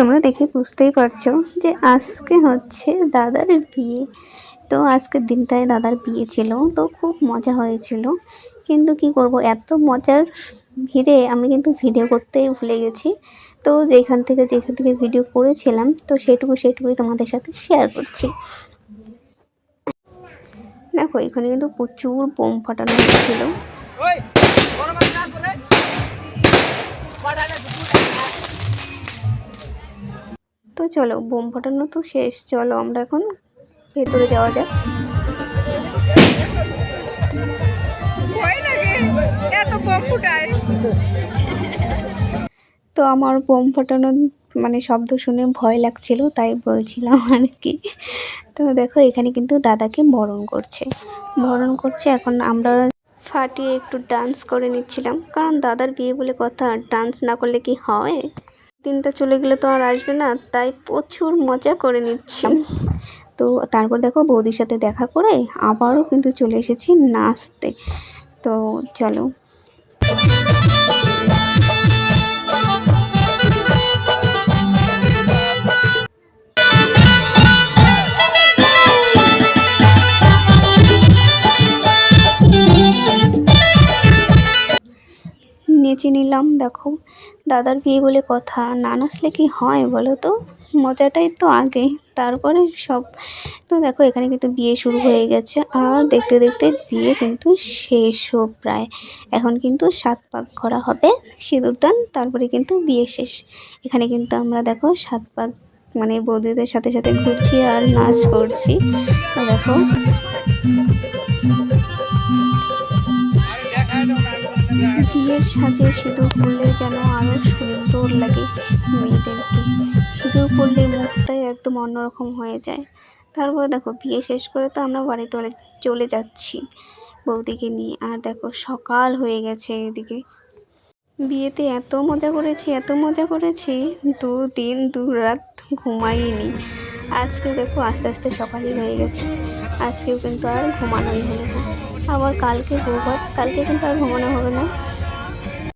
তোমরা দেখে বুঝতেই পারছো যে আজকে হচ্ছে দাদার বিয়ে। তো আজকের দিনটায় দাদার বিয়ে ছিল, তো খুব মজা হয়েছিল। কিন্তু কি করব, এত মজার ভিড়ে আমি কিন্তু ভিডিও করতেই ভুলে গেছি। তো যেখান থেকে ভিডিও করেছিলাম, তো সেটুকুই তোমাদের সাথে শেয়ার করছি। দেখো এখানে কিন্তু প্রচুর বোম ফাটানো হচ্ছিল। তো চলো, বোম ফাটানো তো শেষ, চলো আমরা এখন ভেতরে যাওয়া যাক। তো আমার বোম ফাটানোর শব্দ শুনে ভয় লাগছিল, তাই বলছিলাম আর কি। তো দেখো এখানে কিন্তু দাদাকে বরণ করছে। এখন আমরা ফাটিয়ে একটু ডান্স করে নিচ্ছিলাম, কারণ দাদার বিয়ে বলে কথা, ডান্স না করলে কি হয়? দিনটা চলে গেলে তো আর আসবে না, তাই প্রচুর মজা করে নিচ্ছি। তো তারপর দেখো বৌদির সাথে দেখা করে আবারও কিন্তু চলে এসেছি নাচতে। তো চলো, নেচে নিলাম। দেখো দাদার বিয়ে বলে কথা, না নাচলে কি হয় বলো তো? মজাটাই তো আগে, তারপরে সব। তো দেখো এখানে কিন্তু বিয়ে শুরু হয়ে গেছে, আর দেখতে দেখতে বিয়ে কিন্তু শেষও প্রায়। এখন কিন্তু 7 পাক করা হবে, সিঁদুরদান, তারপরে কিন্তু বিয়ে শেষ। এখানে কিন্তু আমরা দেখো 7 পাক বৌদিদের সাথে সাথে ঘুরছি আর নাচ করছি। তো দেখো বিয়ের সাজে সিঁদুর পরলে যেন আরও সুন্দর লাগে মেয়েদেরকে। সিঁদুর পরলে মুখটাই একদম অন্যরকম হয়ে যায়। তারপরে দেখো বিয়ে শেষ করে তো আমরা বাড়িতে চলে যাচ্ছি বৌদিকে নিয়ে। আর দেখো সকাল হয়ে গেছে এদিকে। বিয়েতে এত মজা করেছি 2 দিন 2 রাত ঘুমাইনি। আজকেও দেখো আস্তে আস্তে সকালই হয়ে গেছে। আজকেও কিন্তু আর ঘুমানোই হলো না। আবার কালকে বৌভাত, কালকে কিন্তু আর ঘুমানো হবে না।